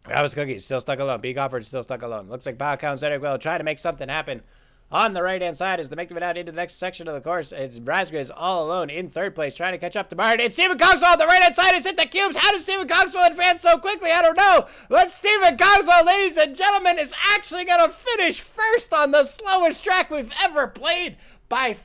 Travis Cookie's still stuck alone. B. Gofford's still stuck alone. Looks like Bao Kao and Zodiac Will trying to make something happen. On the right-hand side as they make it out into the next section of the course. It's Razgriz all alone in third place trying to catch up to Bard. And Stephen Cogswell on the right-hand side has hit the cubes. How does Stephen Cogswell advance so quickly? I don't know. But Stephen Cogswell, ladies and gentlemen, is actually going to finish first on the slowest track we've ever played by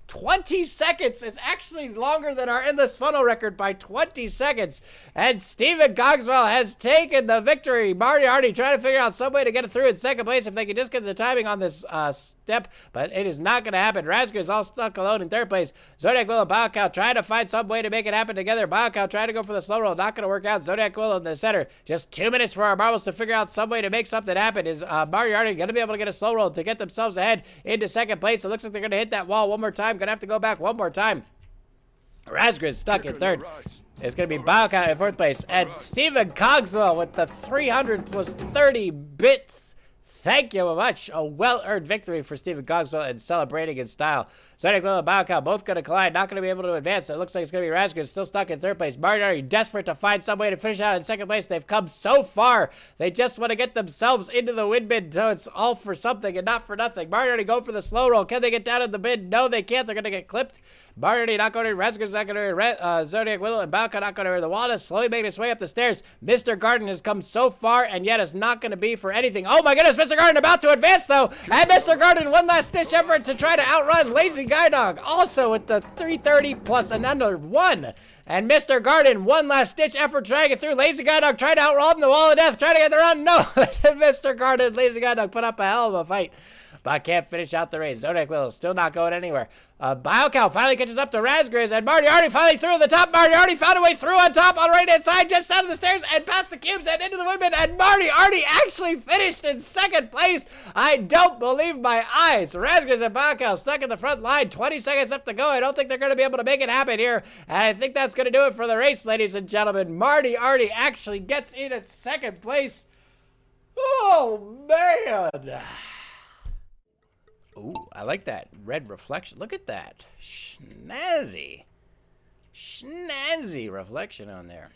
20 seconds. Is actually longer than our Endless Funnel record by 20 seconds. And Stephen Cogswell has taken the victory. Moriarty trying to figure out some way to get it through in second place if they can just get the timing on this step, but it is not going to happen. Razgriz is all stuck alone in third place. Zodiac Will and Bao Kao trying to find some way to make it happen together. Bao Kao trying to go for the slow roll, not going to work out. Zodiac Will in the center. Just 2 minutes for our marbles to figure out some way to make something happen. Is Moriarty going to be able to get a slow roll to get themselves ahead into second place? It looks like they're going to hit that wall one more time. Going to have to go back one more time. Razgriz stuck in third. It's going to be Bao Kao in fourth place. And Stephen Cogswell with the 300 plus 30 bits. Thank you very much. A well-earned victory for Stephen Cogswell and celebrating in style. Zodiac Will and Bao Kao both going to collide, not going to be able to advance. It looks like it's going to be Razgriz still stuck in third place. Moriarty desperate to find some way to finish out in second place. They've come so far. They just want to get themselves into the win bin, so it's all for something and not for nothing. Moriarty going for the slow roll. Can they get down in the bin? No, they can't. They're going to get clipped. Moriarty not going to Razgriz not going to Zodiac Will and Bao Kao not going to the wall. Is slowly making its way up the stairs. Mr. Garden has come so far and yet is not going to be for anything. Oh my goodness, Mr. Garden about to advance though. And Mr. Garden one last ditch effort to try to outrun Lazy Guy Dog. Also with the 330 plus another one. And Mr. Garden, one last ditch effort trying to get through. Lazy Guy Dog tried to outrun the wall of death, trying to get the run. No, Mr. Garden, Lazy Guy Dog put up a hell of a fight, but can't finish out the race. Zodiac Will still not going anywhere. Bao Kao finally catches up to Razgriz, and Moriarty finally through the top. Moriarty found a way through on top on the right-hand side, just down the stairs, and past the cubes and into the windmill, and Moriarty actually finished in second place. I don't believe my eyes. Razgriz and Bao Kao stuck in the front line. 20 seconds left to go. I don't think they're going to be able to make it happen here, and I think that's going to do it for the race, ladies and gentlemen. Moriarty actually gets in at second place. Oh, man. Ooh, I like that red reflection. Look at that. Snazzy. Snazzy reflection on there.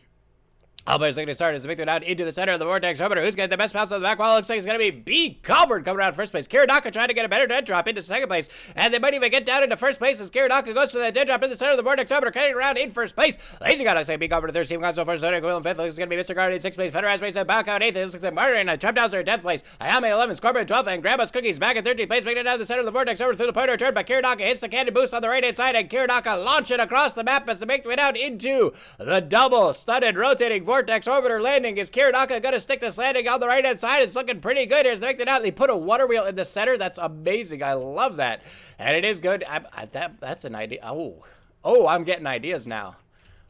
All players looking to start as the victory out into the center of the vortex orbiter. Who's got the best pass on the back wall? Looks like it's going to be B. Covered coming out first place. Kiradaka trying to get a better dead drop into second place. And they might even get down into first place as Kiradaka goes for that dead drop in the center of the vortex orbiter. Cutting around in first place. Lazy God looks like B. Covered to third. Stephen Cogswell first. Zodiac Will in fifth. Looks like it's going to be Mr. Guard in sixth place. Federer Race and Bao Kao in eighth. It looks like Martyr and Trump Dowser in 10th place. Ayame in 11th. Scorpion in 12th. And Grandma's Cookies back in 13th place. Making it down the center of the vortex over through the point of return. But Kiradaka hits the cannon boost on the right hand side. And Kiradaka launch it across the map as they make their way down into the double studded rotating vortex orbiter landing. Is Kiradaka going to stick this landing on the right-hand side? It's looking pretty good. Here's the victory out. They put a water wheel in the center. That's amazing. I love that. And it is good. That's an idea. Oh, I'm getting ideas now.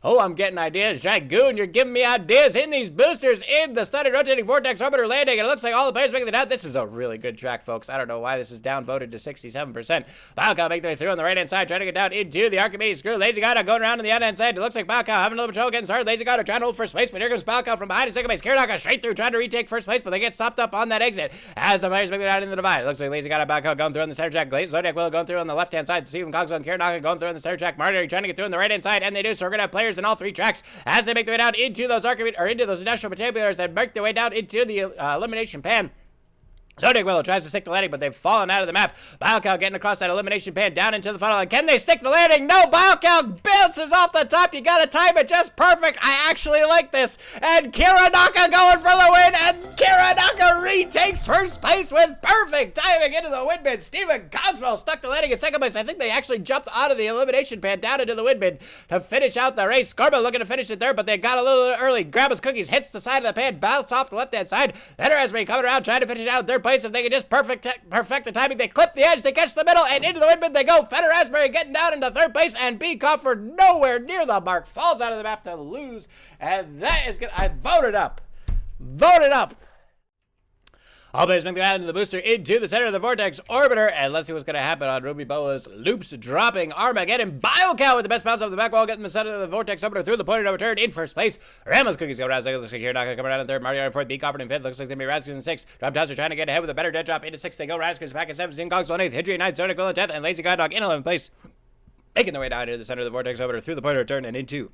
Oh, I'm getting ideas. Dragoon, you're giving me ideas. In these boosters in the studded rotating vortex orbiter landing. And it looks like all the players making it out. This is a really good track, folks. I don't know why this is downvoted to 67%. Bao Kao make their way through on the right-hand side, trying to get down into the Archimedes screw. Lazy Gato going around on the outside side. It looks like Bao Kao having a little patrol, getting started. Lazy Gato trying to hold first place, but here comes Bao Kao from behind in second place. Kiradaka straight through, trying to retake first place, but they get stopped up on that exit as the players make it out in the divide. It looks like Lazy Gato, Bao Kao going through on the center track. Zodiac Will going through on the left-hand side. Stephen Cogswell and Kiradaka going through on the center track. Martyr trying to get through on the right-hand side, and they do. So we're going to have players in all three tracks as they make their way down into those into those industrial potatoes and make their way down into the elimination pan. Zodiac Willow tries to stick the landing, but they've fallen out of the map. Bao Kao getting across that elimination pan down into the funnel. And can they stick the landing? No, Bao Kao bounces off the top. You gotta time it just perfect. I actually like this. And Kiradaka going for the win. And Kiradaka retakes first place with perfect timing into the wind bin. Stephen Cogswell stuck the landing in second place. I think they actually jumped out of the elimination pan down into the wind bin to finish out the race. Scorbo looking to finish it there, but they got a little early. Grandma's Cookies hits the side of the pan, bounce off the left-hand side. Then Raspberry coming around trying to finish it out third place. If they can just perfect the timing, they clip the edge, they catch the middle, and into the windmill they go. Feder Raspberry getting down into third place, and B. Comfort nowhere near the mark, falls out of the map to lose, and that is good. I voted up. Voted up. All players make their way out into the booster into the center of the vortex orbiter, and let's see what's going to happen on Ruby Boa's loops dropping Armageddon. Bao Kao with the best bounce off the back wall, getting the center of the vortex orbiter through the point of return in first place. Ramos Cookies go around second. Looks like Kiradaka coming around in third. Mario in fourth. B. Comfort in fifth. Looks like it's going to be Raskins in sixth. Drum Tosser trying to get ahead with a better dead drop into sixth. They go. Raskins back in seventh. Zin Cogswell in eighth. Hidri in ninth. Zodiac Will in tenth. And Lazy God Dog in 11th place. Making their way down into the center of the vortex orbiter through the point of return and into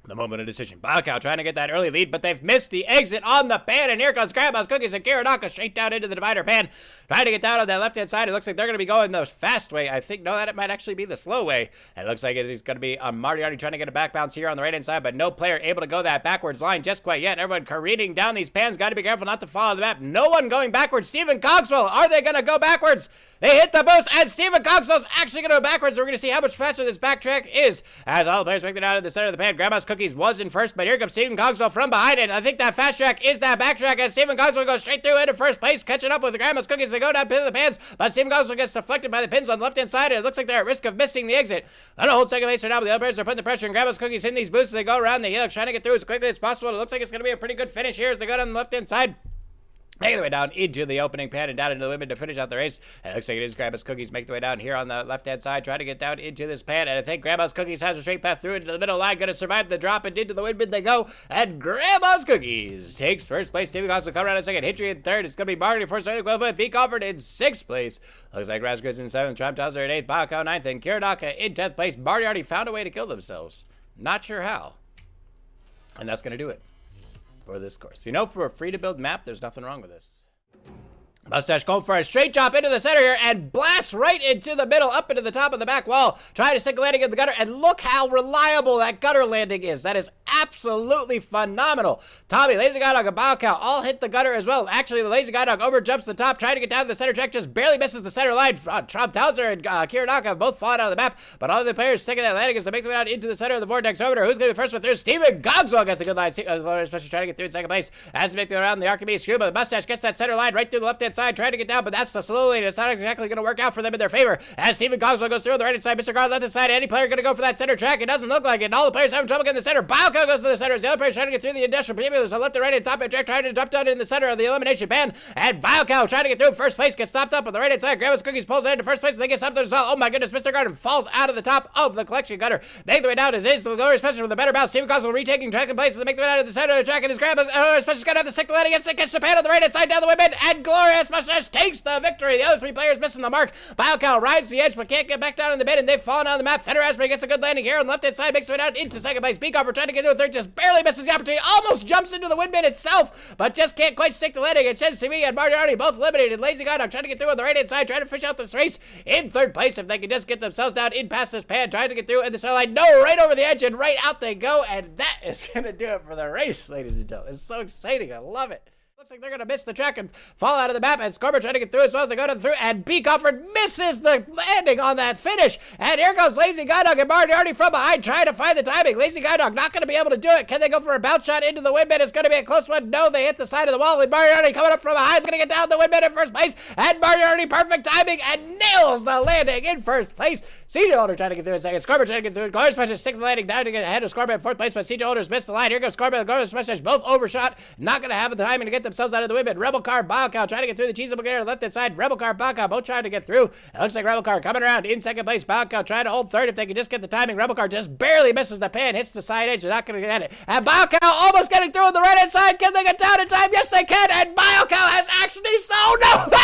The moment of decision. Baocow trying to get that early lead, but they've missed the exit on the pan, and here comes Grandma's Cookies and Kiranaka straight down into the divider pan, trying to get down on that left-hand side. It looks like they're going to be going the fast way. I think, no, that might actually be the slow way. And it looks like it's going to be Moriarty trying to get a back bounce here on the right-hand side, but no player able to go that backwards line just quite yet. Everyone careening down these pans. Got to be careful not to fall on the map. No one going backwards. Stephen Cogswell, are they going to go backwards? They hit the boost, and Stephen Cogswell's actually going to go backwards. We're going to see how much faster this backtrack is. As all the players make it out of the center of the pan, Grandma's Cookies was in first, but here comes Stephen Cogswell from behind it. I think that fast track is that backtrack as Stephen Cogswell goes straight through into first place, catching up with the Grandma's Cookies to go down to the pans, but Stephen Cogswell gets deflected by the pins on the left-hand side, and it looks like they're at risk of missing the exit. On a hold second place for now, but the other players are putting the pressure, and Grandma's Cookies in these boosts as they go around the hill, trying to get through as quickly as possible. It looks like it's going to be a pretty good finish here as they go down the left-hand side. Making the way down into the opening pan and down into the women to finish out the race. And it looks like it is Grandma's Cookies make the way down here on the left-hand side, trying to get down into this pan. And I think Grandma's Cookies has a straight path through into the middle line, going to survive the drop, and into the windmill they go. And Grandma's Cookies takes first place. Stevie Cogswell coming around in second. Hitchery in third. It's going to be Marketing for starting equivalent. B. Comfort in sixth place. Looks like Razgriz in seventh. Trump Towser in eighth. Baocow ninth. And Kiranaka in 10th place. Moriarty found a way to kill themselves. Not sure how. And that's going to do it for this course. You know, for a free-to-build map, there's nothing wrong with this. Mustache going for a straight drop into the center here and blasts right into the middle, up into the top of the back wall, trying to stick a landing in the gutter, and look how reliable that gutter landing is. That is absolutely phenomenal. Tommy, Lazy Guy Dog, and Baocow all hit the gutter as well. Actually, the Lazy Guy Dog over jumps the top, trying to get down to the center track, just barely misses the center line. Trump Towser and Kiranaka have both fallen out of the map, but all the players sticking that landing as they make their way out into the center of the vortex orbiter. Who's going to be first with through? Stephen Cogswell gets a good line, especially trying to get through in second place as they make their way around the Archimedes screw, but the Mustache gets that center line right through the left-hand side, trying to get down, but that's the slow lane. It's not exactly going to work out for them in their favor. As Stephen Cogswell goes through on the right-hand side, Mr. Guard left-hand side, any player going to go for that center track? It doesn't look like it, and all the players having trouble getting the center. Baocow goes to the center as the other players trying to get through the industrial premium. So left and right and top and track, trying to drop down in the center of the elimination band, and Baocow trying to get through first place, gets stopped up on the right-hand side. Grandma's Cookies pulls into first place, and they get stopped as well. Oh my goodness, Mr. Garden falls out of the top of the collection gutter. Make the way down as is the glorious special with a better bounce. Stephen Cogswell retaking track and place as they make the way down to the center of the track, and his Grandma's special's going to have the sick landing against it, gets Japan on the right-hand side down the women, and Glorious Mustache takes the victory. The other three players missing the mark. Baocow rides the edge but can't get back down in the mid, and they've fallen out of the map. Feder Asbury gets a good landing here on the left-hand side, makes the way down into second place. Beakover trying to get through third, just barely misses the opportunity, almost jumps into the windmill itself, but just can't quite stick the landing. And Chen Simi and Moriarty both eliminated. Lazy Guy Dog trying to get through on the right-hand side, trying to fish out this race in third place if they can just get themselves down in past this pan, trying to get through in the center line. No, right over the edge, and right out they go, and that is going to do it for the race, ladies and gentlemen. It's so exciting. I love it. Looks like they're going to miss the track and fall out of the map, and Scorber trying to get through as well as they go through, and B. Comfort misses the landing on that finish, and here comes Lazy Guy Dog and Moriarty from behind trying to find the timing. Lazy Guy Dog not going to be able to do it. Can they go for a bounce shot into the windmill? It's going to be a close one. No, they hit the side of the wall, and Moriarty coming up from behind, going to get down the windmill in first place, and Moriarty perfect timing and nails the landing in first place. CJ Holder trying to get through in second. Scorber trying to get through. Glorious Mustache sticking the landing down to get ahead of Scorber in fourth place, but CJ Holder's missed the line. Here goes Scorber and Glorious Mustache both overshot, not going to have the timing to get themselves out of the windmill. Rebel Car, Baocow trying to get through the cheese of Bulgaria left-hand side. Rebel Car, Baocow both trying to get through. It looks like Rebel Car coming around in second place. Baocow trying to hold third if they can just get the timing. Rebel Car just barely misses the pan, hits the side edge. They're not going to get it. And Baocow almost getting through on the right-hand side. Can they get down in time? Yes, they can. And Baocow has actually... Oh, no!